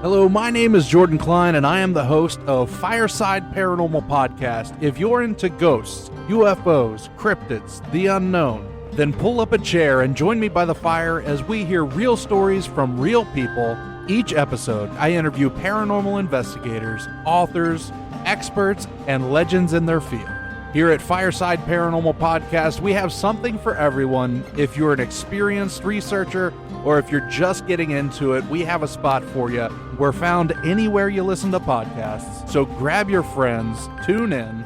Hello, my name is Jordan Klein, and I am the host of Fireside Paranormal Podcast. If you're into ghosts, UFOs, cryptids, the unknown, then pull up a chair and join me by the fire as we hear real stories from real people. Each episode, I interview paranormal investigators, authors, experts, and legends in their field. Here at Fireside Paranormal Podcast, we have something for everyone. If you're an experienced researcher or if you're just getting into it, we have a spot for you. We're found anywhere you listen to podcasts. So grab your friends, tune in,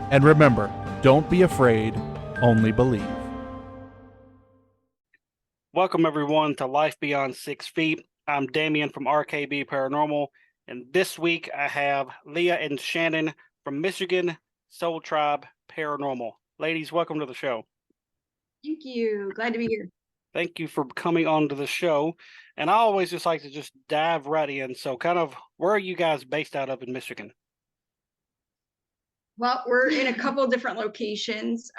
and remember, don't be afraid, only believe. Welcome, everyone, to Life Beyond 6 Feet. I'm Damien from RKB Paranormal, and this week I have Leah and Shannon from Michigan Soul Tribe Paranormal. Ladies, welcome to the show. Thank you. Glad to be here. Thank you for coming on to the show. And I always just like to just dive right in. So where are you guys based out of in Michigan? Well, we're in a couple of different locations.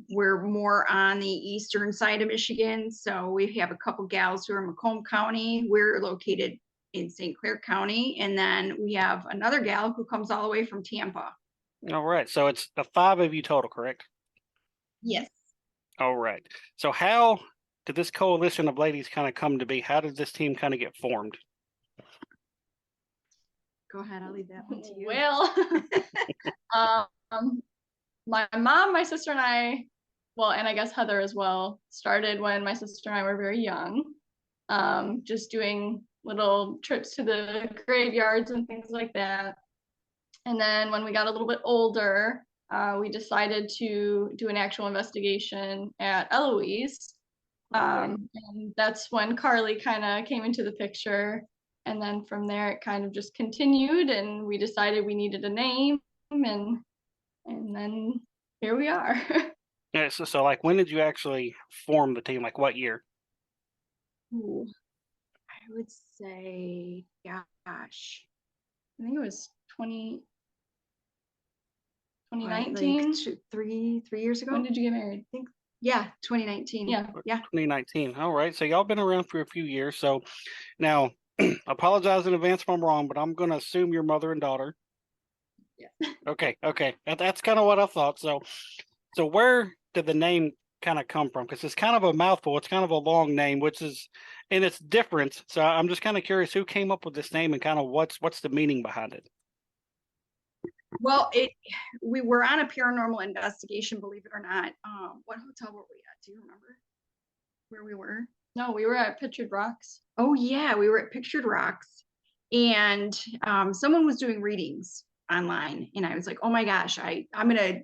We're more on the eastern side of Michigan. So we have a couple gals who are in Macomb County. We're located in St. Clair County. And then we have another gal who comes all the way from Tampa. All right. So it's the 5 of you total, correct? Yes. All right. So how did this coalition of ladies kind of come to be? How did this team kind of get formed? Go ahead. I'll leave that one to you. Well, my mom, my sister, and I, and I guess Heather as well, started when my sister and I were very young, just doing little trips to the graveyards and things like that. And then when we got a little bit older, we decided to do an actual investigation at Eloise. And that's when Carly kind of came into the picture. And then from there, it kind of just continued, and we decided we needed a name, and then here we are. Yeah, so like, when did you actually form the team? Like, what year? Ooh, I would say, gosh, I think it was 2019. Like three years ago. When did you get married? I think, yeah, 2019. Yeah. 2019. All right. So y'all been around for a few years. So now, apologize in advance if I'm wrong, but I'm going to assume you're mother and daughter. Yeah. Okay. That's kind of what I thought. So where did the name kind of come from? Because it's kind of a mouthful. It's kind of a long name, and it's different. So I'm just kind of curious who came up with this name and kind of what's the meaning behind it. Well, we were on a paranormal investigation, believe it or not. What hotel were we at? Do you remember where we were? No, we were at Pictured Rocks. Oh yeah, we were at Pictured Rocks, and someone was doing readings online, and I was like, oh my gosh, I'm gonna,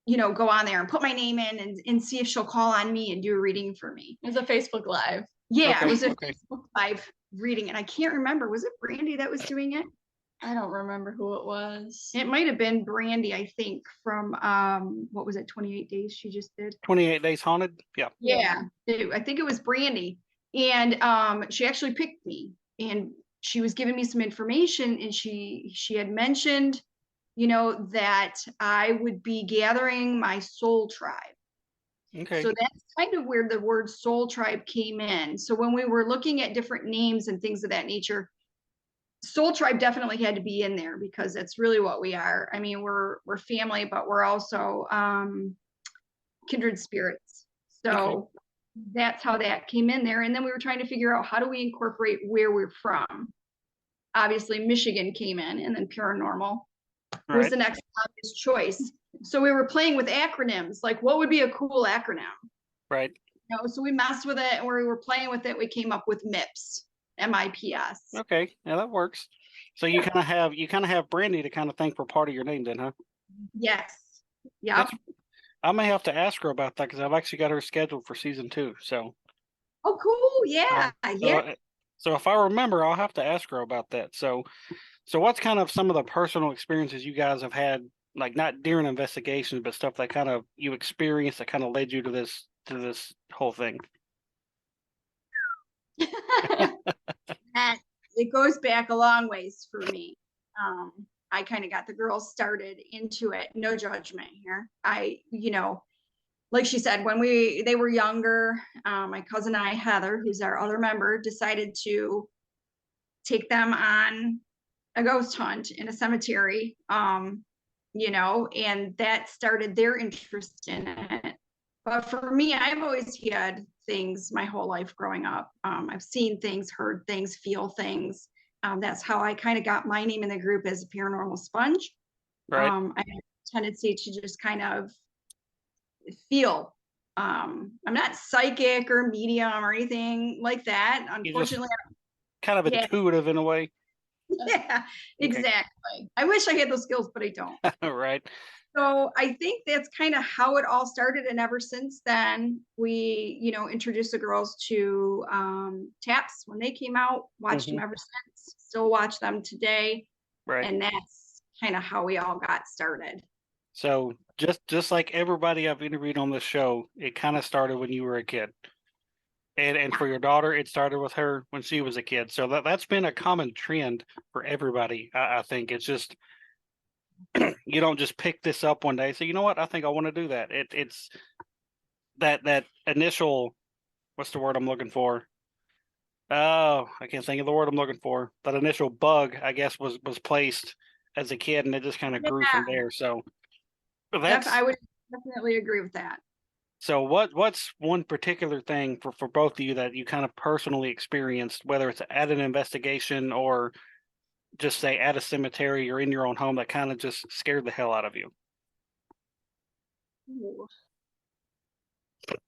go on there and put my name in and see if she'll call on me and do a reading for me. It was a Facebook Live. Yeah, okay, it was a Facebook Live reading, and I can't remember. Was it Brandy that was doing it? I don't remember who it was. It might have been Brandy, I think, from what was it, 28 Days she just did? 28 Days Haunted? Yeah. I think it was Brandy. And she actually picked me, and she was giving me some information, and she had mentioned, that I would be gathering my soul tribe. Okay. So that's kind of where the word soul tribe came in. So when we were looking at different names and things of that nature, Soul Tribe definitely had to be in there, because that's really what we are. I mean, we're family, but we're also kindred spirits. So okay. That's how that came in there. And then we were trying to figure out, how do we incorporate where we're from? Obviously, Michigan came in, and then paranormal was the next obvious choice. So we were playing with acronyms, like what would be a cool acronym? Right. So we messed with it, and we were playing with it. We came up with MIPS. MIPS. Okay, yeah, that works. So you kind of have Brandy to kind of thank for part of your name, then, huh? Yes. Yeah. I may have to ask her about that, because I've actually got her scheduled for season 2. So. Oh, cool! Yeah, yeah. So if I remember, I'll have to ask her about that. So what's kind of some of the personal experiences you guys have had, like not during investigations, but stuff that kind of you experienced that kind of led you to this whole thing? It goes back a long ways for me. I kind of got the girls started into it. No judgment here. Like she said, when they were younger, my cousin and I, Heather, who's our other member, decided to take them on a ghost hunt in a cemetery, you know, and that started their interest in it. But for me, I've always had things my whole life growing up. I've seen things, heard things, feel things. That's how I kind of got my name in the group as a paranormal sponge. Right. I have a tendency to just kind of feel. I'm not psychic or medium or anything like that. Unfortunately, kind of intuitive in a way. Yeah, exactly. I wish I had those skills, but I don't. Right. So I think that's kind of how it all started. And ever since then, we, you know, introduced the girls to taps when they came out, watched them ever since, still watch them today. Right. And that's kind of how we all got started. So just like everybody I've interviewed on this show, it kind of started when you were a kid. And for your daughter, it started with her when she was a kid. So that's been a common trend for everybody. I think it's just you don't just pick this up one day and say, you know what, I think I want to do that. It's that initial, what's the word I'm looking for? Oh, I can't think of the word I'm looking for. That initial bug, I guess, was placed as a kid, and it just kind of grew from there. So that's I would definitely agree with that. So what's one particular thing for both of you that you kind of personally experienced, whether it's at an investigation or just say at a cemetery or in your own home, that kind of just scared the hell out of you? Ooh. Let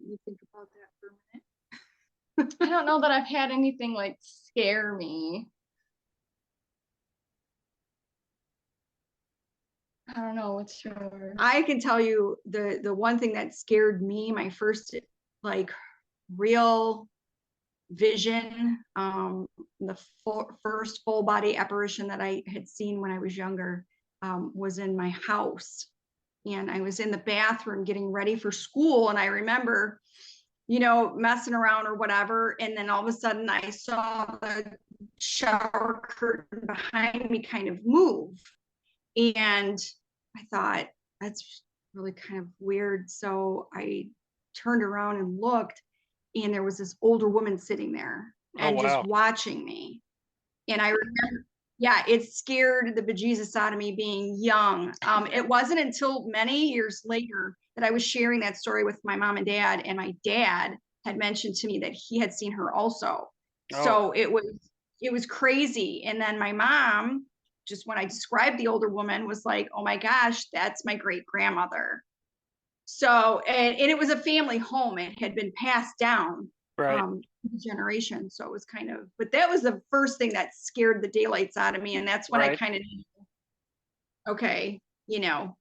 me think about that for a minute. I don't know that I've had anything like scare me. I don't know what's yours. I can tell you the one thing that scared me, my first like real vision, the first full body apparition that I had seen when I was younger, was in my house. And I was in the bathroom getting ready for school. And I remember, you know, messing around or whatever. And then all of a sudden I saw the shower curtain behind me kind of move. And I thought, that's really kind of weird. So I turned around and looked, and there was this older woman sitting there and just watching me. And I remember, yeah, it scared the bejesus out of me being young. It wasn't until many years later that I was sharing that story with my mom and dad, and my dad had mentioned to me that he had seen her also. So it was crazy. And then my mom, just when I described the older woman, was like, oh my gosh, that's my great grandmother. So, and it was a family home. It had been passed down generation. So it was kind of, but that was the first thing that scared the daylights out of me. And that's when I kind of knew, okay, you know,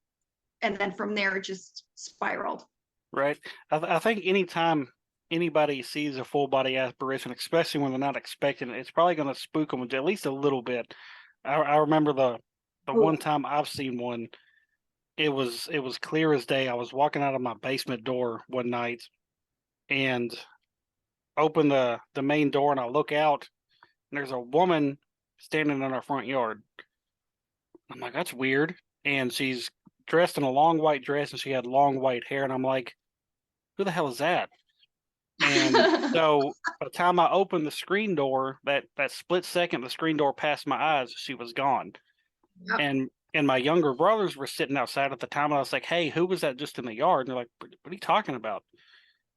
and then from there it just spiraled. Right. I think anytime anybody sees a full body apparition, especially when they're not expecting it, it's probably going to spook them at least a little bit. I remember the one time I've seen one. It was clear as day. I was walking out of my basement door one night and open the main door, and I look out, and there's a woman standing in our front yard. I'm like, that's weird. And she's dressed in a long white dress, and she had long white hair, and I'm like, who the hell is that? And so by the time I opened the screen door, that split second the screen door passed my eyes, she was gone. Yep. And my younger brothers were sitting outside at the time, and I was like, hey, who was that just in the yard? And they're like, what are you talking about?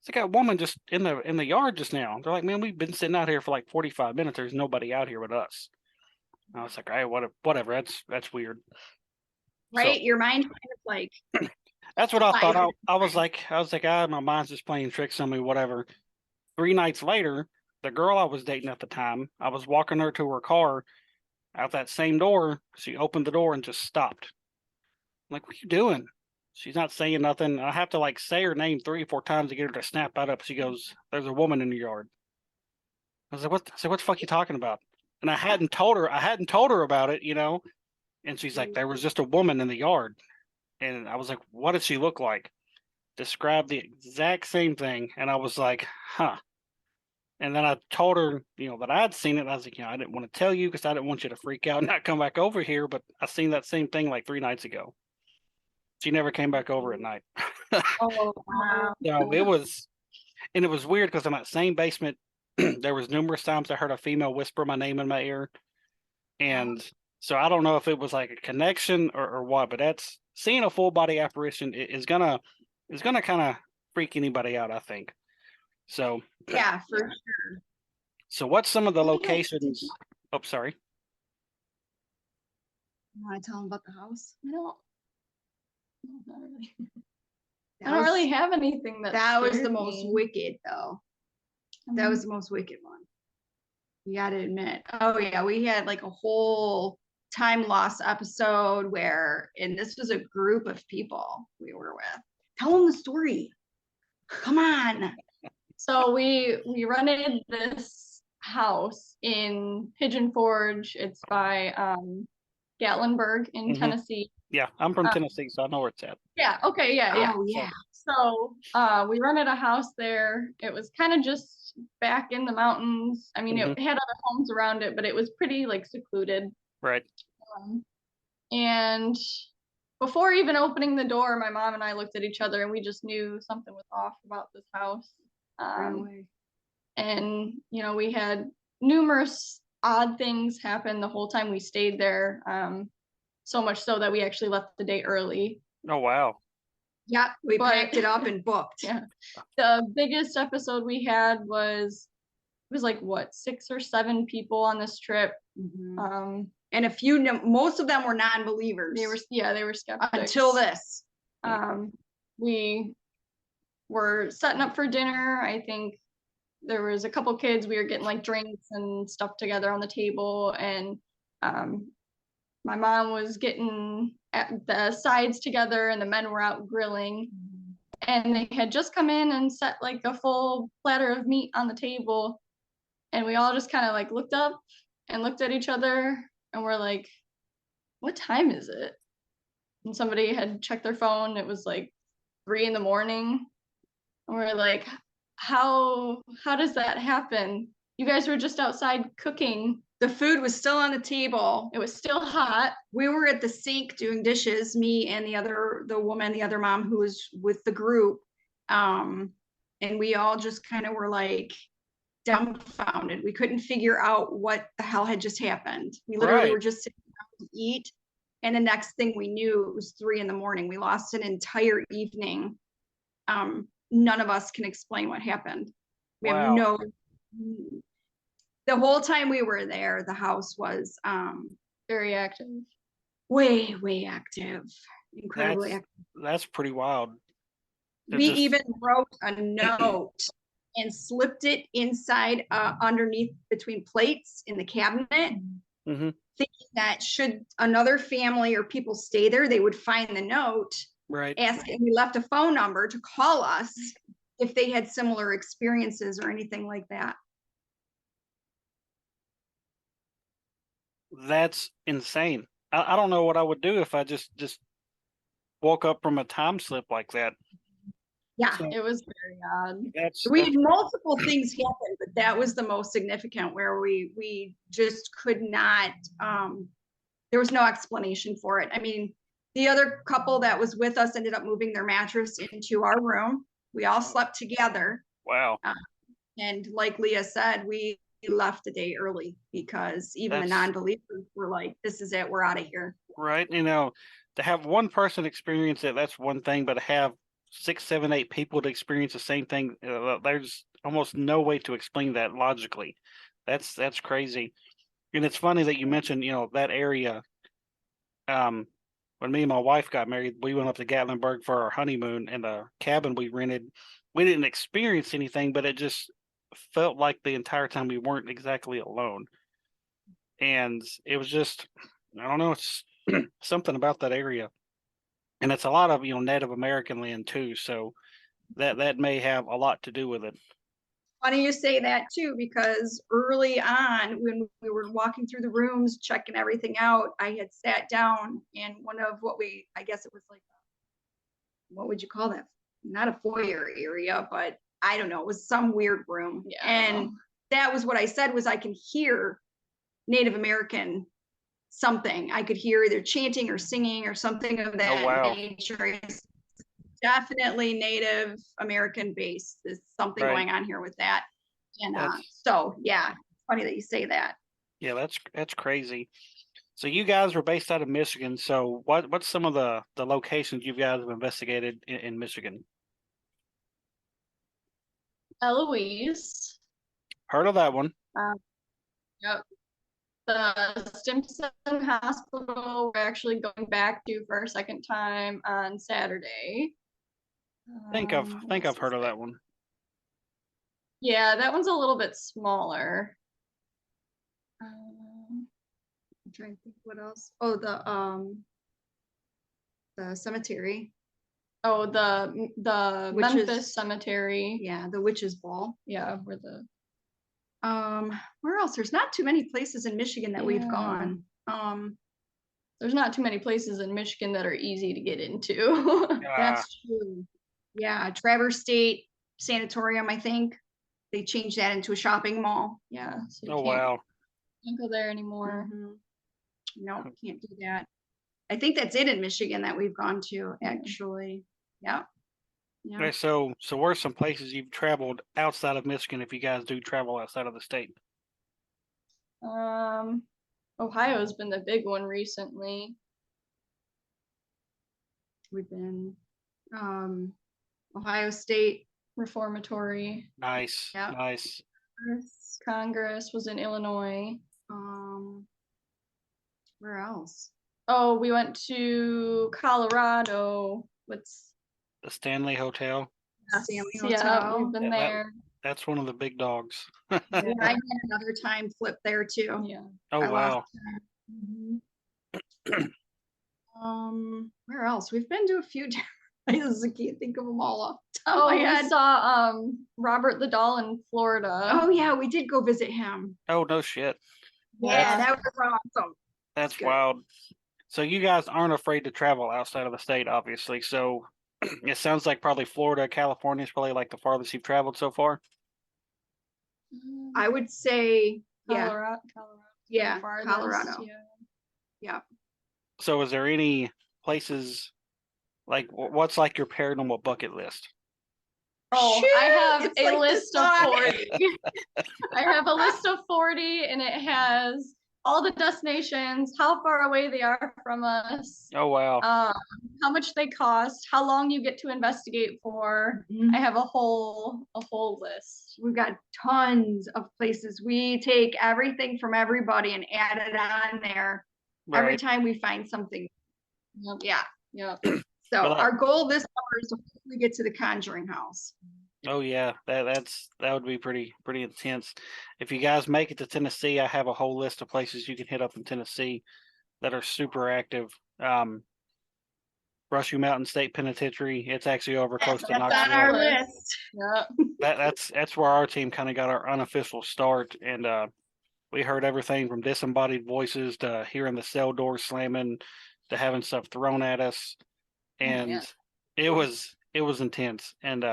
It's like a woman just in the yard just now. They're like, man, we've been sitting out here for like 45 minutes. There's nobody out here with us. And I was like, hey, whatever. That's weird. Right? So, your mind kind of like. That's what I thought. I was like, my mind's just playing tricks on me, whatever. 3 nights later, the girl I was dating at the time, I was walking her to her car. Out that same door, she opened the door and just stopped. I'm like, what are you doing? She's not saying nothing. I have to like say her name 3 or 4 times to get her to snap that up. She goes, there's a woman in the yard. I was like, what? I said, what the fuck are you talking about? And I hadn't told her about it, you know? And she's like, there was just a woman in the yard. And I was like, what did she look like? Described the exact same thing. And I was like, huh. And then I told her, you know, that I'd seen it. I was like, you know, I didn't want to tell you because I didn't want you to freak out and not come back over here. But I seen that same thing like 3 nights ago. She never came back over at night. Oh, wow. So it was weird because in that same basement there was numerous times I heard a female whisper my name in my ear, and so I don't know if it was like a connection or what, but that's seeing a full body apparition is gonna kind of freak anybody out, I think. So Yeah, for sure. so what's some of the Oh, yeah. locations? Oh, sorry. You want to tell them about the house? No, not really. That I don't really was- have anything That was the scared most me. wicked, though. That was the most wicked one. You got to admit. Oh yeah, we had like a whole time loss episode where, and this was a group of people we were with. Tell them the story. Come on. So we rented this house in Pigeon Forge. It's by Gatlinburg in Mhm. Tennessee. Yeah, I'm from Tennessee, so I know where it's at. Yeah, okay, yeah. Oh yeah. So we rented a house there. It was kind of just back in the mountains. I mean, it had other homes around it, but it was pretty like secluded. Right. And before even opening the door, my mom and I looked at each other and we just knew something was off about this house. Right away. And we had numerous odd things happen the whole time we stayed there. So much so that we actually left the day early. Oh wow. Yeah, we But- packed it up and booked. Yeah. The biggest episode we had was like what, 6 or 7 people on this trip. Mhm. And a few, most of them were non-believers. They were skeptics until this. We were setting up for dinner. I think there was a couple kids. We were getting like drinks and stuff together on the table, and my mom was getting the sides together, and the men were out grilling. And they had just come in and set like a full platter of meat on the table, and we all just kind of like looked up and looked at each other, and we're like, "What time is it?" And somebody had checked their phone. It was like 3 a.m. And we're like, how does that happen? You guys were just outside cooking. The food was still on the table. It was still hot. We were at the sink doing dishes, me and the other mom who was with the group. And we all just kind of were like dumbfounded. We couldn't figure out what the hell had just happened. We literally Right. were just sitting down to eat. And the next thing we knew, it was 3 a.m. We lost an entire evening. None of us can explain what happened. We Wow. have the whole time we were there, the house was Very active. way active, incredibly active. That's pretty wild. We even wrote a note and slipped it inside underneath between plates in the cabinet, Mhm. thinking that should another family or people stay there, they would find the note. Right. And we left a phone number to call us if they had similar experiences or anything like that. That's insane. I don't know what I would do if I just woke up from a time slip like that. Yeah. So It was very odd. We had multiple things happen, but that was the most significant where we just could not, there was no explanation for it. I mean, the other couple that was with us ended up moving their mattress into our room. We all slept together. wow. And like Leah said, we left a day early because even the non-believers were like, this is it, we're out of here. Right. To have one person experience it, that's one thing, but to have 6, 7, 8 people to experience the same thing, there's almost no way to explain that logically. That's crazy. And it's funny that you mentioned, that area. When me and my wife got married, we went up to Gatlinburg for our honeymoon, and the cabin we rented, we didn't experience anything, but it just felt like the entire time we weren't exactly alone. And it was just, I don't know, it's something about that area. And it's a lot of, Native American land too. So that may have a lot to do with it. Funny you say that too, because early on when we were walking through the rooms, checking everything out, I had sat down in one of I guess it was like, what would you call that? Not a foyer area, but I don't know, it was some weird room. Yeah. And that was what I said was I can hear Native American something. I could hear either chanting or singing or something of that nature. It's definitely Native American based. There's something going on here with that. And That's so yeah, it's funny that you say that. yeah, that's crazy. So you guys were based out of Michigan. So what's some of the locations you guys have investigated in Michigan? Eloise. Heard of that one? Yep. The Stimson Hospital, we're actually going back to for our second time on Saturday. Think I've heard of that one. Yeah, that one's a little bit smaller. I'm trying to think what else. Oh, the cemetery. Oh, the Witches. Memphis Cemetery. Yeah, the Witches Ball. Yeah, where the Where else? There's not too many places in Michigan that we've Yeah. gone. there's not too many places in Michigan that are easy to get into. That's true. Yeah, Traverse State Sanatorium, I think. They changed that into a shopping mall. Yeah, so you Oh can't, wow. can't go there anymore. Mhm. No, can't do that. I think that's it in Michigan that we've gone to, actually. Yeah. Yeah. Okay, so where's some places you've traveled outside of Michigan if you guys do travel outside of the state? Ohio's been the big one recently. We've been Ohio State. Reformatory. Nice, Yeah. nice. Congress was in Illinois. Where else? Oh, we went to Colorado. What's The Stanley Hotel. Stanley Yeah, Hotel. we've been Yeah, that- there. That's one of the big dogs. Yeah, I had another time flip there too. Yeah. Oh Our last wow. Where else? We've been to a few different places. I can't think of them all off the top of Oh, my we head. saw Robert the Doll in Florida. Oh yeah, we did go visit him. Oh no shit. Yeah, That's- that was awesome. That's good. wild. So you guys aren't afraid to travel outside of the state, obviously. So it sounds like probably Florida, California is probably like the farthest you've traveled so far. I would say, yeah, Colorado. yeah, the farthest, Colorado. Yeah. So is there any places like what's like your paranormal bucket list? Oh, Shoot, I have it's a like the list of sun. 40. I have a list of 40 and it has all the destinations, how far away they are from us, Oh wow. how much they cost, how long you get to investigate for. Mhm. I have a whole list. We've got tons of places. We take everything from everybody and add it on there every Right. time we find something. Yep. Yeah. Yep. So Well, our goal this summer is to hopefully get to the Conjuring House. Oh yeah, that would be pretty intense. If you guys make it to Tennessee, I have a whole list of places you can hit up in Tennessee that are super active. Brushy Mountain State Penitentiary. It's actually over close to That's on Knoxville. our list. Yep. That's where our team kind of got our unofficial start, and we heard everything from disembodied voices to hearing the cell doors slamming to having stuff thrown at us, and yeah. it was intense. And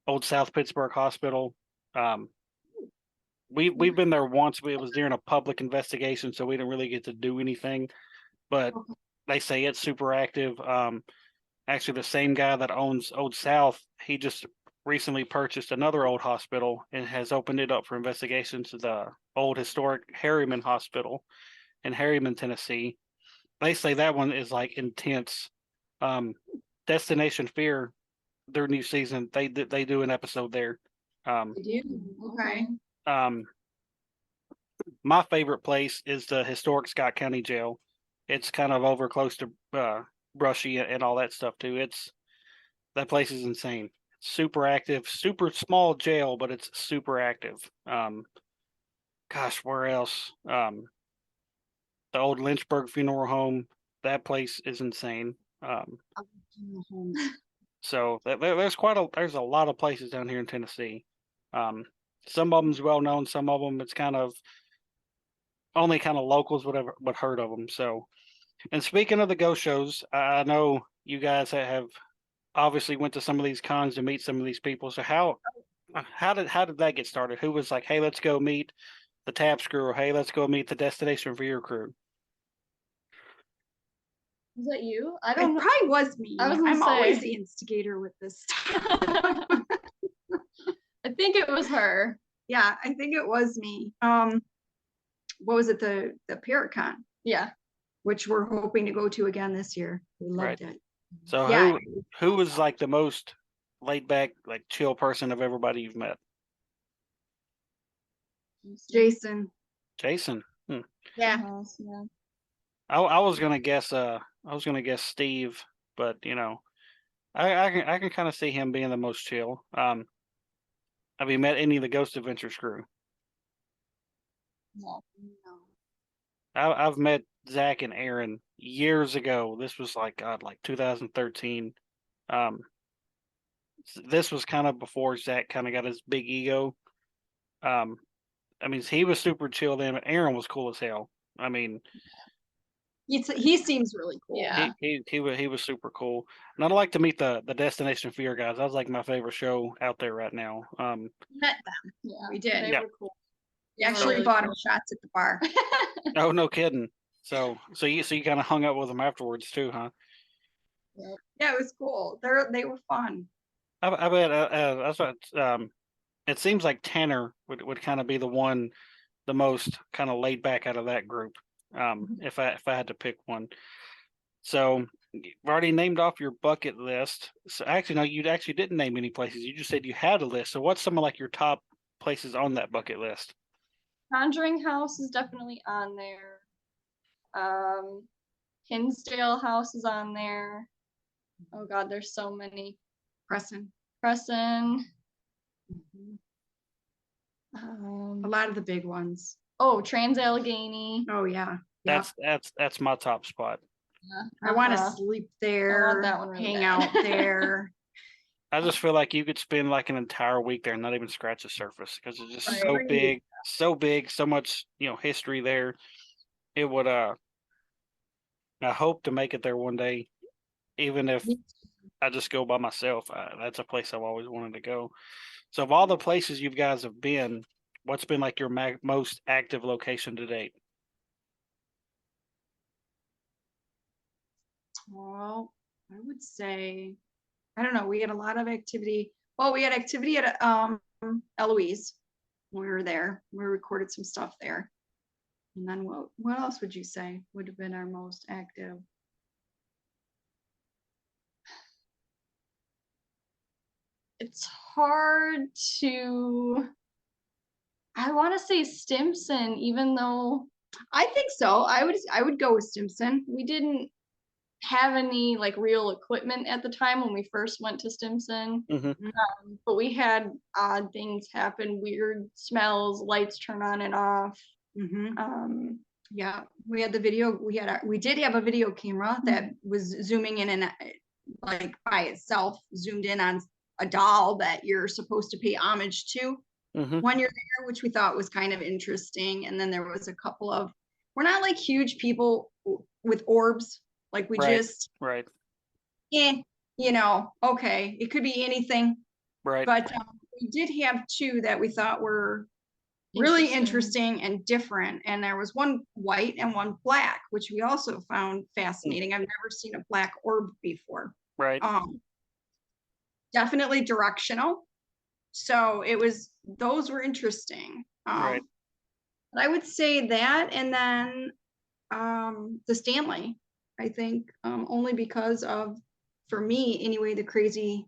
Old South Pittsburgh Hospital. We've been there once, but it was during a public investigation, so we didn't really get to do anything. But they say it's super active. Actually, the same guy that owns Old South, he just recently purchased another old hospital and has opened it up for investigations to the old historic Harriman Hospital in Harriman, Tennessee. They say that one is like intense. Destination Fear, their new season, they do an episode there. I do. Okay. My favorite place is the historic Scott County Jail. It's kind of over close to Brushy and all that stuff too. That place is insane. Super active, super small jail, but it's super active. Gosh, where else? The old Lynchburg Funeral Home. That place is insane. So there's a lot of places down here in Tennessee. Some of them's well known. Some of them it's kind of only kind of locals would heard of them. So, and speaking of the ghost shows, I know you guys have obviously went to some of these cons to meet some of these people. So how did that get started? Who was like, hey, let's go meet the Taps crew, or hey, let's go meet the Destination Fear crew? Was that you? I It don't know. probably was me. I was gonna I'm always say. the instigator with this stuff. I think it was her. Yeah, I think it was me. What was it? The Paracon, Yeah. which we're hoping to go to again this year. We loved it. So Yeah. who was like the most laid back, like chill person of everybody you've met? Jason. Jason. Yeah. Yeah. I was gonna guess Steve, but I can kind of see him being the most chill. Have you met any of the Ghost Adventures crew? No. I've met Zach and Aaron years ago. This was like 2013. This was kind of before Zach kind of got his big ego. I mean, he was super chill then, but Aaron was cool as hell. I mean, He seems really cool. Yeah. he was super cool. And I'd like to meet the Destination Fear guys. That was like my favorite show out there right now. Met them. Yeah. We did. They Yeah. were cool. We actually really bought cool. him shots at the bar. Oh, no kidding. So you kind of hung up with them afterwards too, huh? Yeah, it was cool. They were fun. I bet that's what. It seems like Tanner would kind of be the most kind of laid back out of that group. If I had to pick one. So you've already named off your bucket list. So actually, no, you actually didn't name any places. You just said you had a list. So what's some of like your top places on that bucket list? Conjuring House is definitely on there. Hinsdale House is on there. Oh God, there's so many. Crescent. Crescent. A lot of the big ones. Oh, Trans-Allegheny. Oh yeah. That's my top spot. Yeah. I want to sleep there. that one really hang bad. out there. I just feel like you could spend like an entire week there and not even scratch the surface because it's just so big, so much history there. It would I hope to make it there one day, even if I just go by myself. That's a place I've always wanted to go. So of all the places you guys have been, what's been like your most active location to date? Well, I would say, I don't know. We had a lot of activity. Well, we had activity at Eloise when we were there. We recorded some stuff there. And then what else would you say would have been our most active? It's hard to. I want to say Stimson, even though I think so. I would go with Stimson. we didn't have any like real equipment at the time when we first went to Stimson. But we had odd things happen, weird smells, lights turn on and off. Yeah, we had the video. We did have a video camera that was zooming in and like by itself, zoomed in on a doll that you're supposed to pay homage to when you're there, which we thought was kind of interesting. And then there was a couple of, we're not like huge people with orbs. Like we just, right. okay, it could be anything. Right. But we did have two that we thought were really interesting and different. And there was one white and one black, which we also found fascinating. I've never seen a black orb before. Right. Definitely directional. So those were interesting. Right. But I would say that, and then the Stanley, I think, only because of, for me anyway, the crazy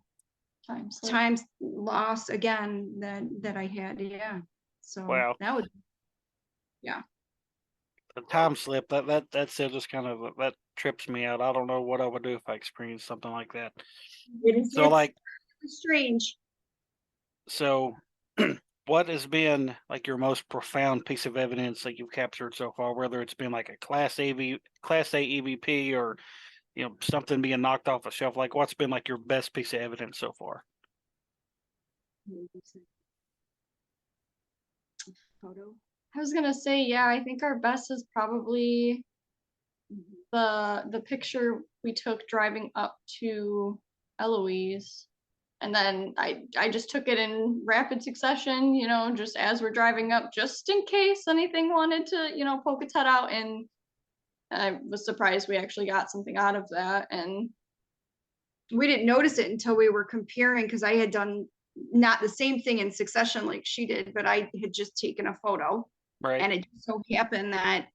times loss again that I had. Yeah. So wow. that would, the time slip that still just kind of that trips me out. I don't know what I would do if I experienced something like that. It's strange. So what has been like your most profound piece of evidence that you've captured so far, whether it's been like a class A EVP or something being knocked off a shelf? Like what's been like your best piece of evidence so far? Photo. I was gonna say, I think our best is probably the picture we took driving up to Eloise. And then I just took it in rapid succession, just as we're driving up, just in case anything wanted to, poke its head out. And I was surprised we actually got something out of that. And we didn't notice it until we were comparing, because I had done not the same thing in succession like she did, but I had just taken a photo, Right. and it so happened that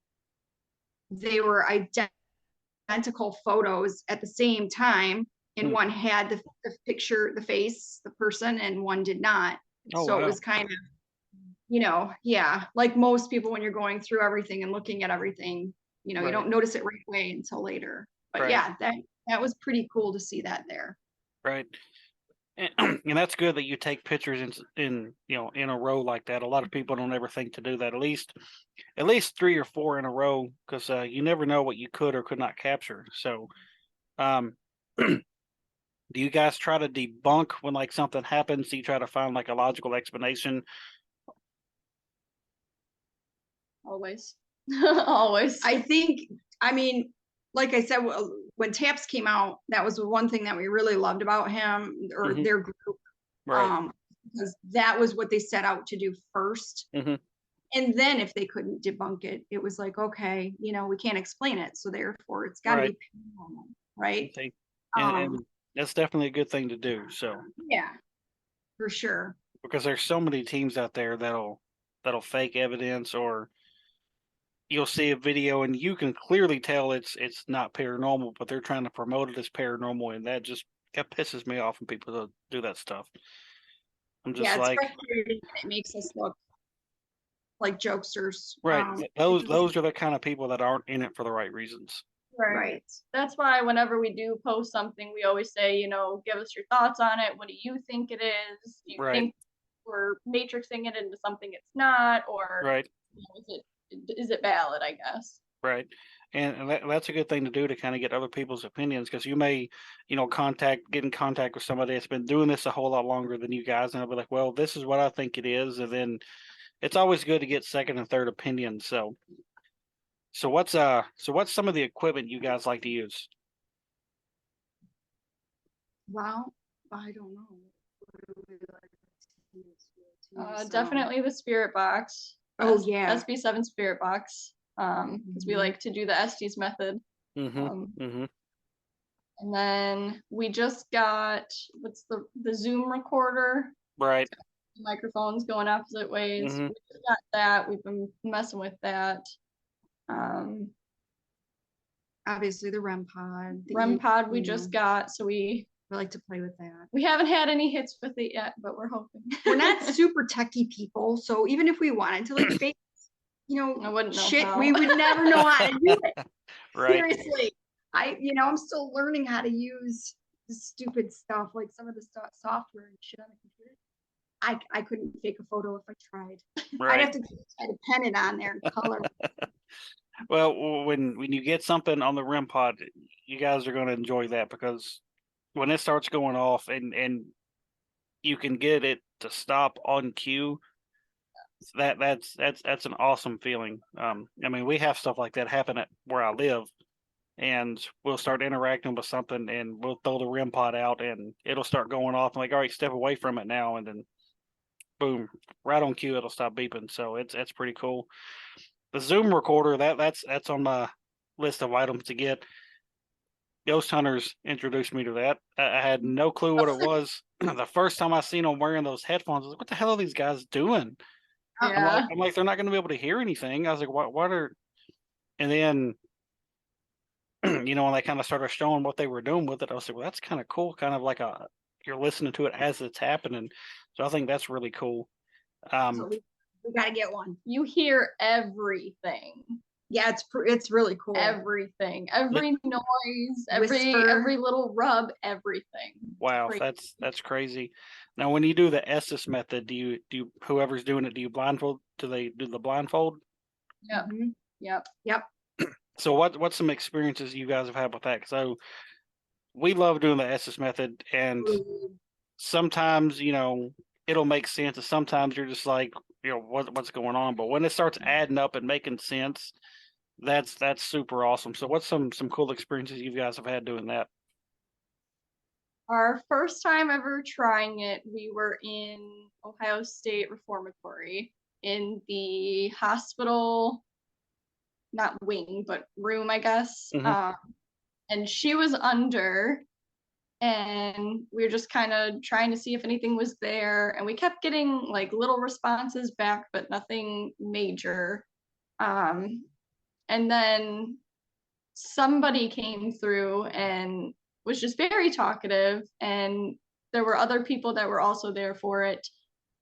they were identical photos at the same time, and one had the picture, the face, the person, and one did not. Oh, So wow. it was kind of, yeah, like most people when you're going through everything and looking at everything, you Right. don't notice it right away until later. But Right. yeah, that was pretty cool to see that there. Right. And that's good that you take pictures in in a row like that. A lot of people don't ever think to do that. At least 3 or 4 in a row, because you never know what you could or could not capture. So, um, do you guys try to debunk when like something happens? Do you try to find like a logical explanation? Always. Always. I think, I mean, like I said, when Taps came out, that was the one thing that we really loved about him or Mhm. their group. Right. Because that was what they set out to do first. Mhm. And then if they couldn't debunk it, it was like, okay, we can't explain it. So therefore it's got to Right. be paranormal, right? Okay. And that's definitely a good thing to do. So, Yeah, for sure. because there's so many teams out there that'll fake evidence, or you'll see a video and you can clearly tell it's not paranormal, but they're trying to promote it as paranormal, and that pisses me off when people do that stuff. I'm just Yeah, it's like, frustrating. And it makes us look like jokesters. right, It those are the kind of people that aren't in it for the right reasons. right. That's why whenever we do post something, we always say, give us your thoughts on it. What do you think it is? Do you Right. think we're matrixing it into something it's not, or Right. is it valid? I guess. Right. And that's a good thing to do, to kind of get other people's opinions, because you may, get in contact with somebody that's been doing this a whole lot longer than you guys, and they'll be like, well, this is what I think it is. And then it's always good to get second and third opinions. So what's some of the equipment you guys like to use? Well, I don't know. Definitely the spirit box. Oh, yeah. SB7 spirit box. Because we like to do the Estes method. Mm-hmm. And then we just got what's the Zoom recorder. Right. Microphones going opposite ways. Mhm. We just got that. We've been messing with that. Obviously the REM pod. REM pod we just got, so we like to play with that. We haven't had any hits with it yet, but we're hoping. We're not super techie people, so even if we wanted to like fake, I wouldn't know shit, how. we would never know how to do it. Right. Seriously. I'm still learning how to use the stupid stuff, like some of the software and shit on the computer. I couldn't fake a photo if I tried. Right. I'd have to try to pen it on there and color. Well, when you get something on the REM pod, you guys are going to enjoy that, because when it starts going off and you can get it to stop on cue, that's an awesome feeling. I mean, we have stuff like that happen at where I live, and we'll start interacting with something, and we'll throw the REM pod out, and it'll start going off. I'm like, all right, step away from it now, and then boom, right on cue, it'll stop beeping. So it's pretty cool. The Zoom recorder, that's on my list of items to get. Ghost Hunters introduced me to that. I had no clue what it was. The first time I seen them wearing those headphones, I was like, what the hell are these guys doing? Yeah. I'm like, they're not going to be able to hear anything. I was like, what are... And then, when they kind of started showing what they were doing with it, I was like, well, that's kind of cool. Kind of like you're listening to it as it's happening. So I think that's really cool. So we got to get one. You hear everything. Yeah, it's really cool. Everything, every noise, Whisper. every little rub, everything. Wow, that's crazy. Now, when you do the Estes method, do you whoever's doing it, do you blindfold? Do they do the blindfold? Yep. Mm-hmm. Yep. So what's some experiences you guys have had with that? So we love doing the Estes method, and sometimes it'll make sense, and sometimes you're just like, what's going on. But when it starts adding up and making sense, that's super awesome. So what's some cool experiences you guys have had doing that? Our first time ever trying it, we were in Ohio State Reformatory in the hospital, not wing, but room, I guess. Mhm. And she was under, and we were just kind of trying to see if anything was there, and we kept getting like little responses back, but nothing major. And then somebody came through and was just very talkative, and there were other people that were also there for it,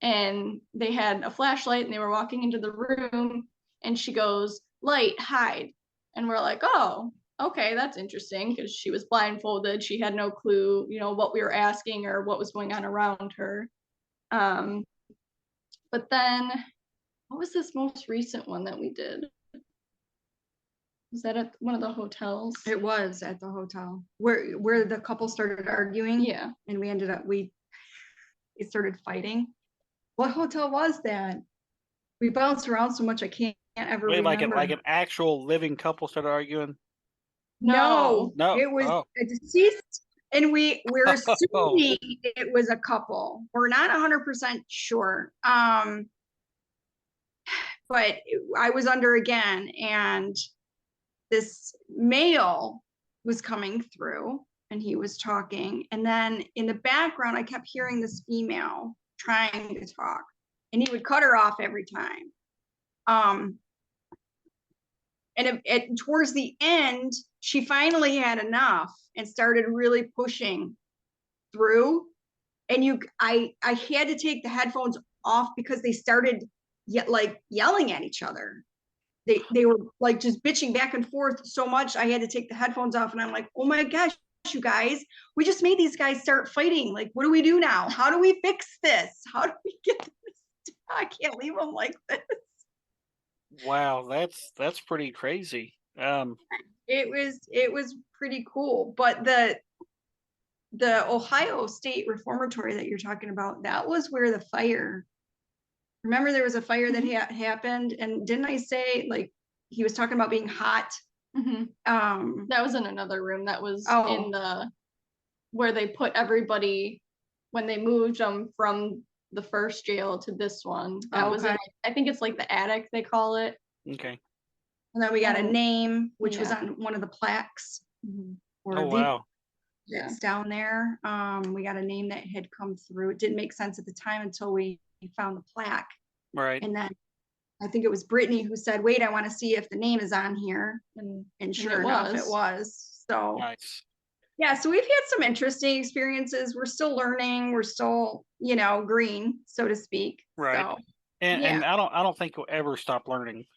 and they had a flashlight and they were walking into the room, and she goes, "Light, hide." And we're like, "Oh, okay, that's interesting," because she was blindfolded. She had no clue, what we were asking or what was going on around her. But then, what was this most recent one that we did? Was that at one of the hotels? It was at the hotel where the couple started arguing. Yeah. And we started fighting. What hotel was that? We bounced around so much I can't ever Wait, remember. like an actual living couple started arguing? No, No. it was Oh. a deceased, and we're assuming it was a couple. We're not 100% sure. But I was under again, and this male was coming through, and he was talking, and then in the background I kept hearing this female trying to talk, and he would cut her off every time. And towards the end, she finally had enough and started really pushing through. And I had to take the headphones off because they started yelling at each other. They were like just bitching back and forth so much. I had to take the headphones off, and I'm like, oh my gosh, you guys, we just made these guys start fighting. Like, what do we do now? How do we fix this? How do we get this? I can't leave them like this. Wow, that's pretty crazy. It was pretty cool. But the Ohio State Reformatory that you're talking about, that was where the fire. Remember, there was a fire that happened, and didn't I say like he was talking about being hot? Mm-hmm. That was in another room. That was in the where they put everybody when they moved them from the first jail to this one. That was in, I think it's like the attic they call it. Okay. And then we got a name, which was on one of the plaques. Oh wow. That's down there. We got a name that had come through. It didn't make sense at the time until we found the plaque. Right. And then I think it was Brittany who said, wait, I want to see if the name is on here. And sure enough, it was. So nice. Yeah, so we've had some interesting experiences. We're still learning. We're still, green, so to speak. Right. So, and I don't think you'll ever stop learning.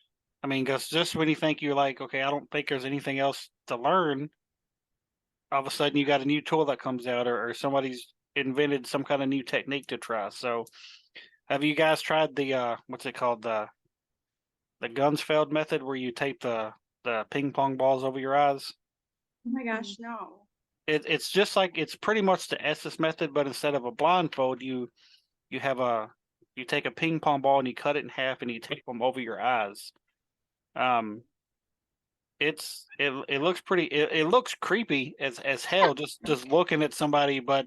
I mean, because just when you think you're like, okay, I don't think there's anything else to learn, all of a sudden you got a new tool that comes out, or somebody's invented some kind of new technique to try. So have you guys tried the what's it called, the Gunsfeld method, where you tape the ping pong balls over your eyes? Oh my gosh, no. It's just like, it's pretty much the Estes method, but instead of a blindfold, you take a ping pong ball and you cut it in half and you tape them over your eyes. It looks pretty. It looks creepy as hell just looking at somebody, but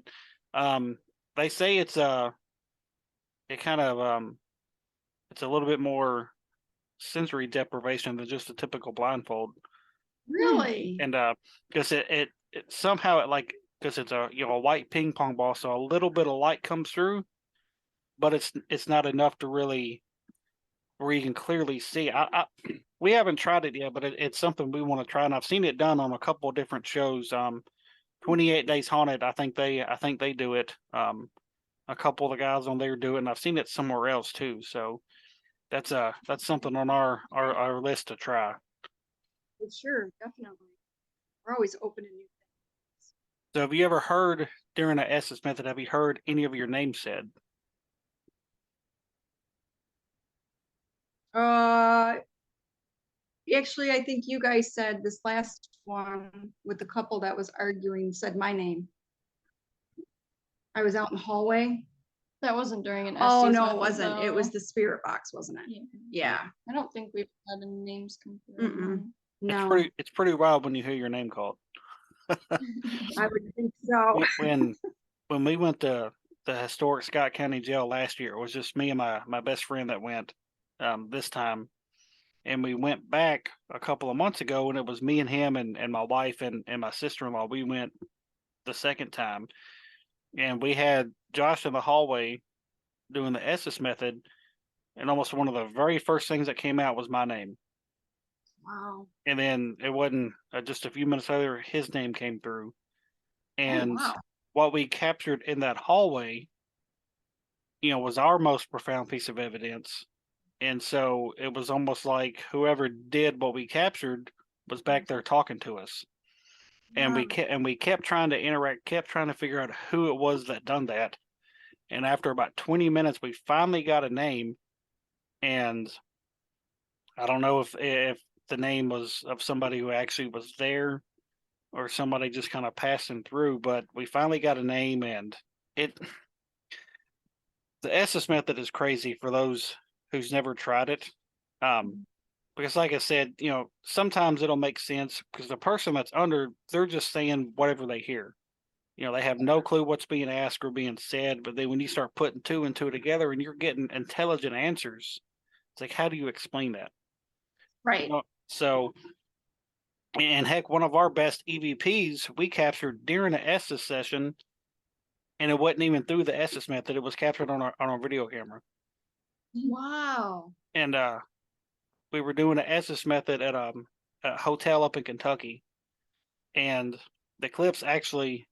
they say it's a little bit more sensory deprivation than just a typical blindfold. Really? And because it somehow because it's a white ping pong ball, so a little bit of light comes through, but it's not enough to really where you can clearly see. We haven't tried it yet, but it's something we want to try, and I've seen it done on a couple of different shows. 28 Days Haunted, I think they do it. A couple of the guys on there do it, and I've seen it somewhere else too. So that's something on our list to try. Sure, definitely. We're always open to new things. So have you ever heard during the Estes method? Have you heard any of your names said? Actually, I think you guys said this last one with the couple that was arguing said my name. I was out in the hallway. That wasn't during an Estes Oh no, method, it wasn't. though. It was the spirit box, wasn't it? Yeah. I don't think we've had any names come through. No. It's pretty wild when you hear your name called. I would think so. When we went to the historic Scott County Jail last year, it was just me and my best friend that went this time. And we went back a couple of months ago, and it was me and him and my wife and my sister-in-law. We went the second time, and we had Josh in the hallway doing the Estes method, and almost one of the very first things that came out was my name. Wow. And then it wasn't just a few minutes later, his name came through. And wow. what we captured in that hallway, was our most profound piece of evidence. And so it was almost like whoever did what we captured was back there talking to us. And we kept trying to interact, kept trying to figure out who it was that done that. And after about 20 minutes, we finally got a name. And I don't know if the name was of somebody who actually was there or somebody just kind of passing through, but we finally got a name. And the Estes method is crazy for those who's never tried it. Because like I said, sometimes it'll make sense because the person that's under, they're just saying whatever they hear. They have no clue what's being asked or being said, but then when you start putting two and two together and you're getting intelligent answers, it's like, how do you explain that? Right. So, and heck, one of our best EVPs we captured during an Estes session, and it wasn't even through the Estes method. It was captured on our video camera. Wow. And we were doing an Estes method at a hotel up in Kentucky, and the clips actually,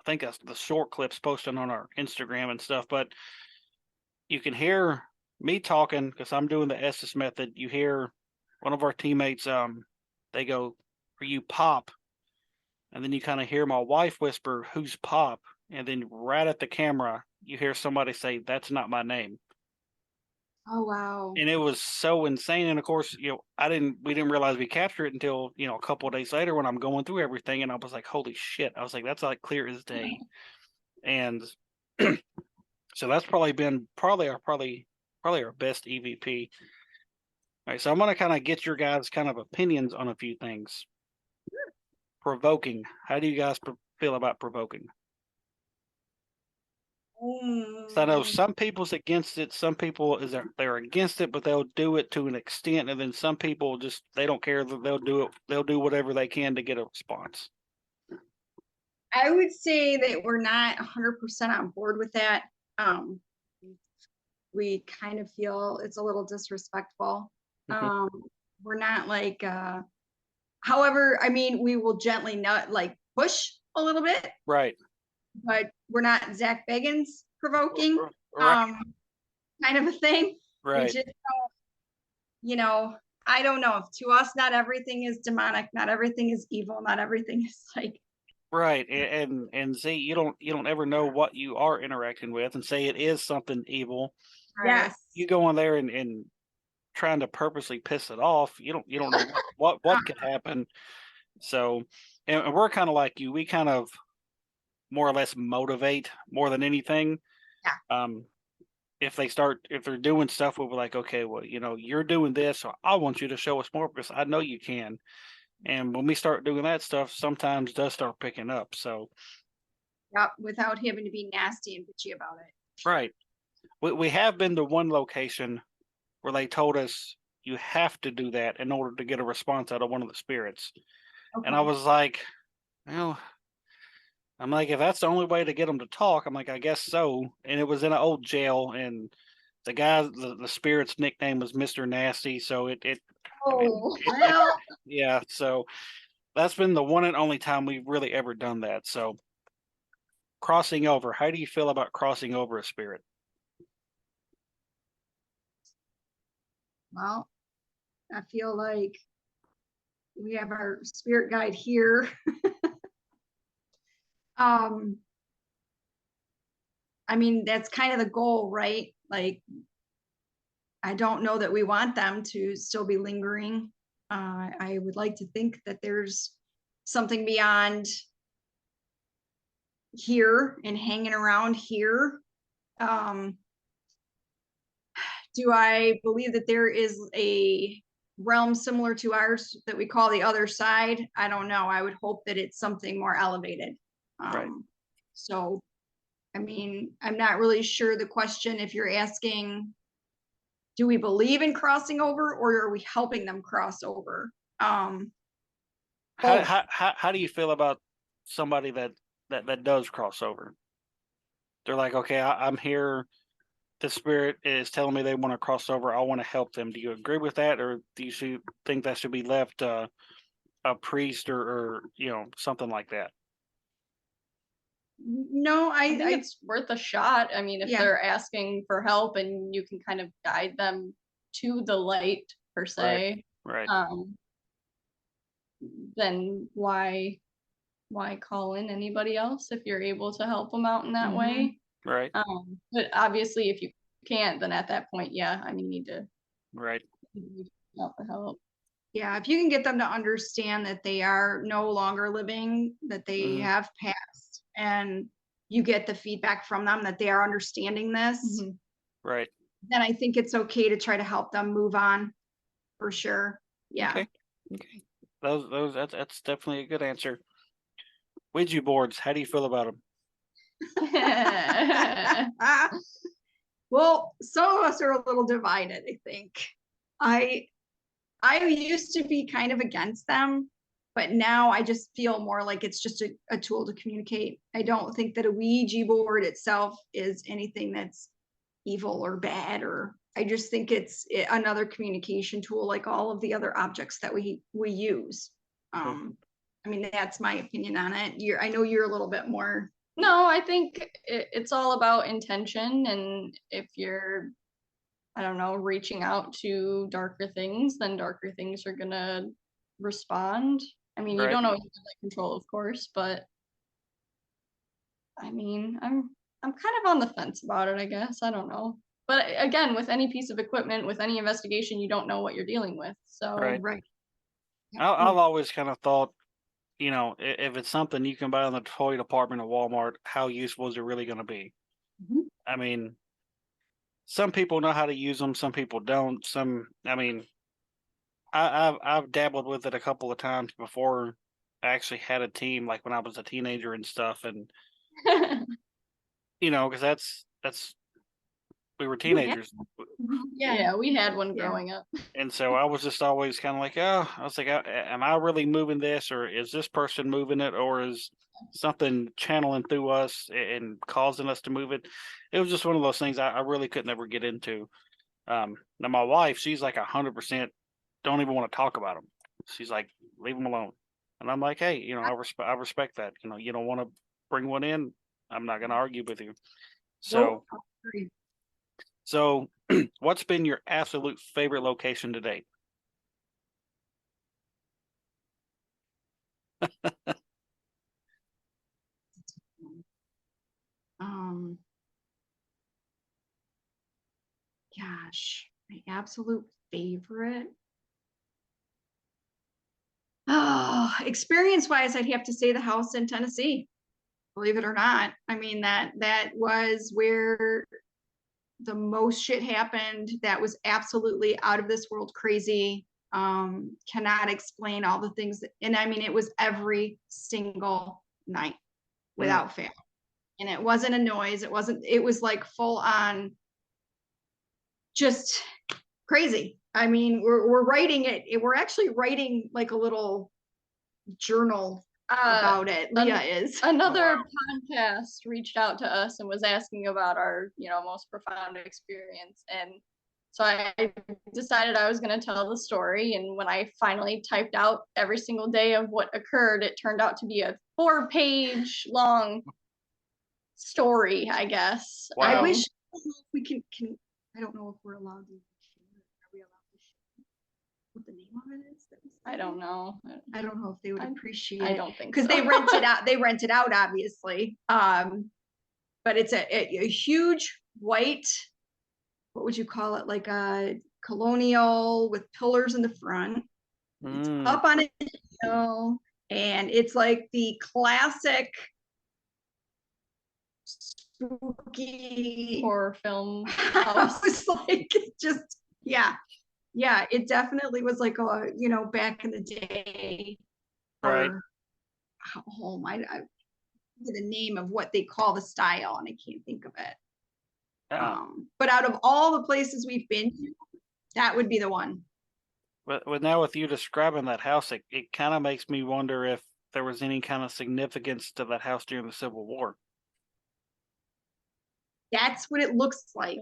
I think that's the short clips posted on our Instagram and stuff, but you can hear me talking because I'm doing the Estes method. You hear one of our teammates, they go, "Are you Pop?" And then you kind of hear my wife whisper, "Who's Pop?" And then right at the camera, you hear somebody say, "That's not my name." Oh, wow. And it was so insane. And of course, we didn't realize we captured it until, a couple of days later when I'm going through everything. And I was like, holy shit. I was like, that's like clear as day. And so that's probably been our best EVP. All right. So I'm going to kind of get your guys' kind of opinions on a few things. Provoking. How do you guys feel about provoking? So I know some people's against it. Some people they're against it, but they'll do it to an extent, and then some people just they don't care. They'll do it. They'll do whatever they can to get a response. I would say that we're not 100% on board with that. We kind of feel it's a little disrespectful. We're not like, however, I mean, we will gently not like push a little bit, Right. but we're not Zach Bagans provoking, Right. kind of a thing. Right. We just don't, I don't know. To us, not everything is demonic. Not everything is evil. Not everything is like. Right. And see, you don't ever know what you are interacting with, and say it is something evil. Yes. You go in there and trying to purposely piss it off. You don't know what could happen. So, and we're kind of like you. We kind of more or less motivate more than anything. Yeah. If they're doing stuff, we'll be like, okay, well, you're doing this, so I want you to show us more because I know you can. And when we start doing that stuff, sometimes does start picking up. So, yep, without having to be nasty and bitchy about it. Right. We have been to one location where they told us you have to do that in order to get a response out of one of the spirits. Okay. And I was like, well, I'm like, if that's the only way to get them to talk, I'm like, I guess so. And it was in an old jail, and the guy, the spirit's nickname was Mr. Nasty. So yeah. So that's been the one and only time we've really ever done that. So crossing over, how do you feel about crossing over a spirit? Well, I feel like we have our spirit guide here. I mean, that's kind of the goal, right? Like, I don't know that we want them to still be lingering. I would like to think that there's something beyond here and hanging around here. Do I believe that there is a realm similar to ours that we call the other side? I don't know. I would hope that it's something more elevated. Right. So, I mean, I'm not really sure the question if you're asking, do we believe in crossing over, or are we helping them cross over? How do you feel about somebody that that does cross over. They're like, okay, I'm here. The spirit is telling me they want to cross over. I want to help them. Do you agree with that, or do you think that should be left a priest or something like that? No, I think it's worth a shot. I mean, if Yeah. they're asking for help and you can kind of guide them to the light per se, Right. then why call in anybody else if you're able to help them out in that way? Right. But obviously, if you can't, then at that point, yeah, I mean, you need to Right. out for help. Yeah, if you can get them to understand that they are no longer living, that they have passed, and you get the feedback from them that they are understanding this, Right. then I think it's okay to try to help them move on, for sure. Yeah. Okay. That's definitely a good answer. Ouija boards, how do you feel about them? Well, some of us are a little divided, I think. I used to be kind of against them, but now I just feel more like it's just a tool to communicate. I don't think that a Ouija board itself is anything that's evil or bad, or I just think it's another communication tool like all of the other objects that we use. I mean, that's my opinion on it. I know you're a little bit more. No, I think it's all about intention, and if you're, I don't know, reaching out to darker things, then darker things are gonna respond. I mean, you don't always have that control, of course, but I mean, I'm kind of on the fence about it, I guess. I don't know. But again, with any piece of equipment, with any investigation, you don't know what you're dealing with. So Right. I've always kind of thought, if it's something you can buy in the toy department of Walmart, how useful is it really going to be? I mean, some people know how to use them, some people don't. I've dabbled with it a couple of times before I actually had a team, like when I was a teenager and stuff, and because that's we were teenagers. Yeah, we had one growing up. And so I was just always kind of like, am I really moving this, or is this person moving it, or is something channeling through us and causing us to move it? It was just one of those things I really couldn't ever get into. Now my wife, she's like 100% don't even want to talk about them. She's like, leave them alone. And I'm like, hey, I respect that. You don't want to bring one in, I'm not going to argue with you. So, what's been your absolute favorite location to date? Gosh, my absolute favorite. Oh, experience-wise, I'd have to say the house in Tennessee. Believe it or not. I mean, that was where the most shit happened. That was absolutely out of this world crazy. Cannot explain all the things and I mean, it was every single night without fail. And it wasn't a noise. It was like full on just crazy. I mean, we're writing it. We're actually writing like a little journal about it. Leah is. Another podcast reached out to us and was asking about our, most profound experience. And so I decided I was going to tell the story. And when I finally typed out every single day of what occurred, it turned out to be a 4-page long story, I guess. Wow. I wish we can, I don't know if we're allowed to share. Are we allowed to share what the name of it is? I don't know. I don't know if they would appreciate I don't think because so. they rent it out. They rent it out, obviously. But it's a huge white, what would you call it? Like a colonial with pillars in the front. It's up on a hill, and it's like the classic spooky horror film house. Like just yeah, it definitely was like a back in the day, right? Home. I the name of what they call the style, and I can't think of it. But out of all the places we've been to, that would be the one. But now with you describing that house, it kind of makes me wonder if there was any kind of significance to that house during the Civil War. That's what it looks like.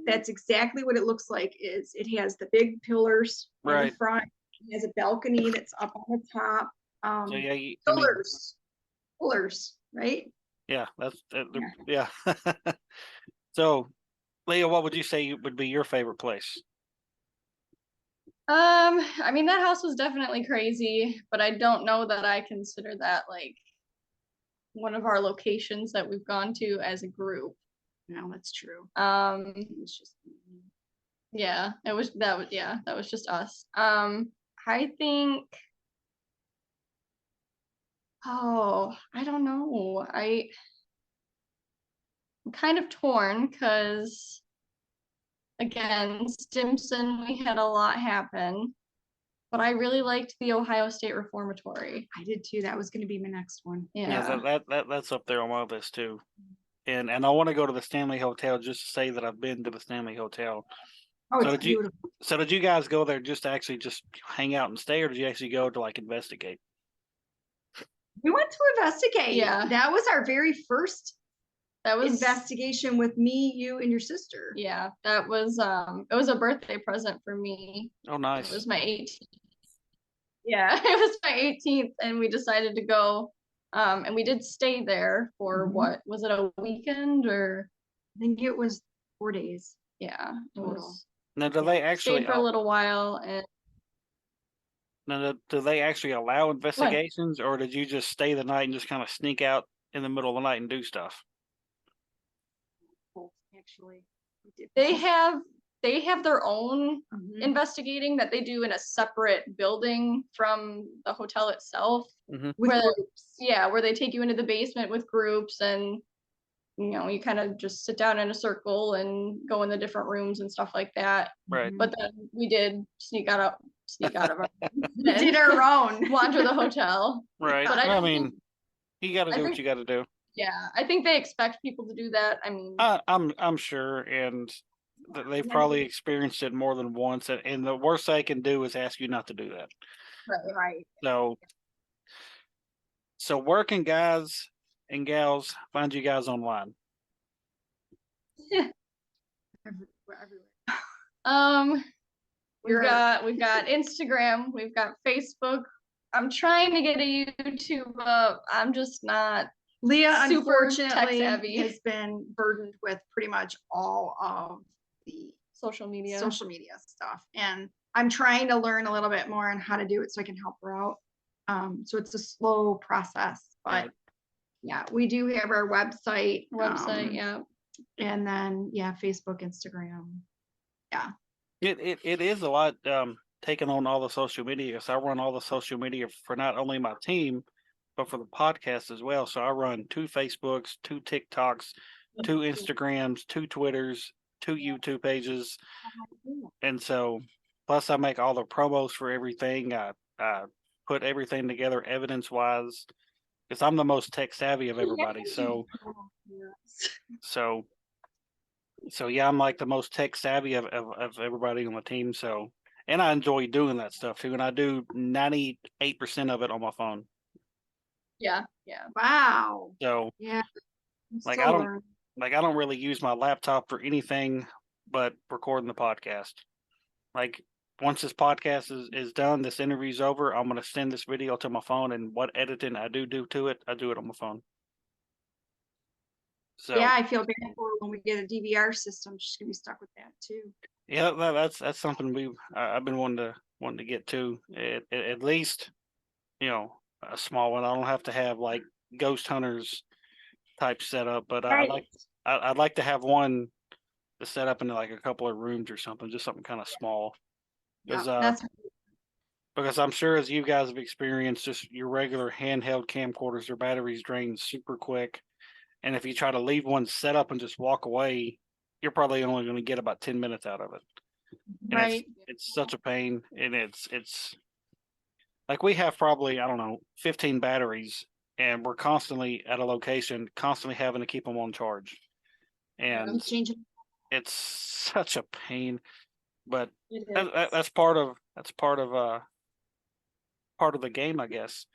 That's exactly what it looks like. Is it has the big pillars in Right. the front. It has a balcony that's up on the top. So yeah, I mean, Pillars, right? yeah, that's yeah. So, Leah, what would you say would be your favorite place? I mean, that house was definitely crazy, but I don't know that I consider that like one of our locations that we've gone to as a group. No, that's true. It's just that was just us. I think I don't know. I'm kind of torn because again, Stimson, we had a lot happen, but I really liked the Ohio State Reformatory. I did too. That was going to be my next one. Yeah, that's up there on my list too. And I want to go to the Stanley Hotel just to say that I've been to the Stanley Hotel. Oh, So it's beautiful. did you guys go there just to actually just hang out and stay, or did you actually go to like investigate? We went to investigate. Yeah. That was our very first investigation with me, you, and your sister. Yeah, that was it was a birthday present for me. Oh, nice. It was my 18th. Yeah, it was my 18th, and we decided to go. And we did stay there for what was it, a weekend or? I think it was 4 days. Yeah, it was. Now, do they actually stayed for a little while and? Now, do they actually allow investigations, or did you just stay the night and just kind of sneak out in the middle of the night and do stuff? Actually, they have their own investigating that they do in a separate building from the hotel itself. Where they take you into the basement with groups, and you kind of just sit down in a circle and go in the different rooms and stuff like that. Right. But then we did sneak out of our we did our own wander the hotel. Right. But I mean, you got to do what you got to do. Yeah, I think they expect people to do that. I mean, I'm sure, and they've probably experienced it more than once, and the worst they can do is ask you not to do that. Right. So where can guys and gals find you guys online? We've got Instagram, we've got Facebook. I'm trying to get a YouTube up. I'm just not. Leah, super unfortunately, tech-savvy. has been burdened with pretty much all of the social media stuff, and I'm trying to learn a little bit more on how to do it so I can help her out. So it's a slow process, but yeah, we do have our website, yeah, and then Facebook, Instagram, yeah. It is a lot taking on all the social media. So I run all the social media for not only my team, but for the podcast as well. So I run 2 Facebooks, 2 TikToks, 2 Instagrams, 2 Twitters, 2 YouTube pages. And so, plus I make all the promos for everything. I put everything together evidence-wise, because I'm the most tech savvy of everybody. So yeah, I'm like the most tech savvy of everybody on the team. So, and I enjoy doing that stuff too. And I do 98% of it on my phone. Yeah. Wow. So yeah, I don't really use my laptop for anything but recording the podcast. Like once this podcast is done, this interview's over, I'm gonna send this video to my phone, and what editing I do to it, I do it on my phone. So yeah, I feel bad for when we get a DVR system. She's gonna be stuck with that too. Yeah, that's something I've been wanting to get to. At least, a small one. I don't have to have like Ghost Hunters type setup, but I'd like to have one to set up into like a couple of rooms or something, just something kind of small. Because I'm sure, as you guys have experienced, just your regular handheld camcorders, their batteries drain super quick, and if you try to leave one set up and just walk away, you're probably only going to get about 10 minutes out of it. And Right. It's such a pain, and it's like we have probably, I don't know, 15 batteries, and we're constantly at a location, constantly having to keep them on charge. And it's such a pain, but that's part of the game, I guess.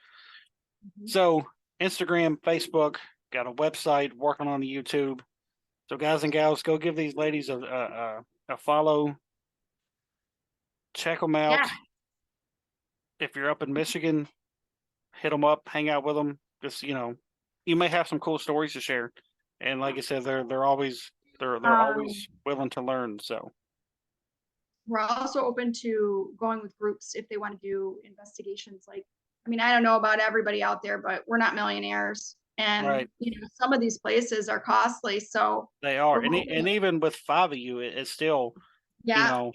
So Instagram, Facebook, got a website, working on the YouTube. So guys and gals, go give these ladies a follow. Check them out. Yeah. If you're up in Michigan, hit them up, hang out with them. Just you may have some cool stories to share. And like I said, they're always always willing to learn. So we're also open to going with groups if they want to do investigations. Like, I mean, I don't know about everybody out there, but we're not millionaires, and right. Some of these places are costly. So They are, and even with 5 of you, it's still yeah.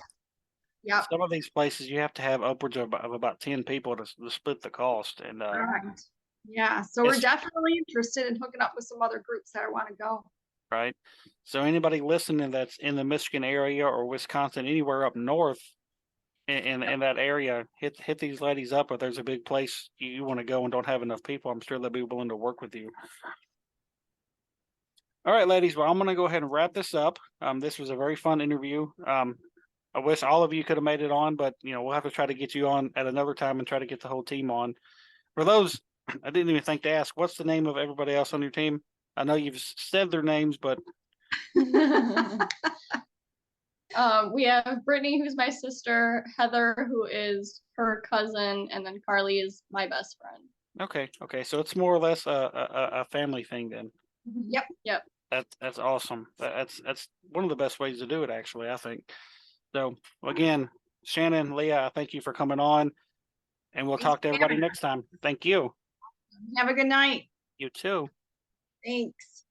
Some of these places you have to have upwards of about 10 people to split the cost. And Correct. Yeah, so we're definitely interested in hooking up with some other groups that want to go. Right. So anybody listening that's in the Michigan area or Wisconsin, anywhere up north in that area, hit these ladies up. If there's a big place you want to go and don't have enough people, I'm sure they'll be willing to work with you. All right, ladies. Well, I'm going to go ahead and wrap this up. This was a very fun interview. I wish all of you could have made it on, but we'll have to try to get you on at another time and try to get the whole team on. For those, I didn't even think to ask, what's the name of everybody else on your team? I know you've said their names, but we have Brittany, who's my sister, Heather, who is her cousin, and then Carly is my best friend. Okay. So it's more or less a family thing then. Yep. That's awesome. That's one of the best ways to do it, actually, I think. So again, Shannon, Leah, I thank you for coming on, and we'll talk to everybody next time. Thank you. Have a good night. You too. Thanks.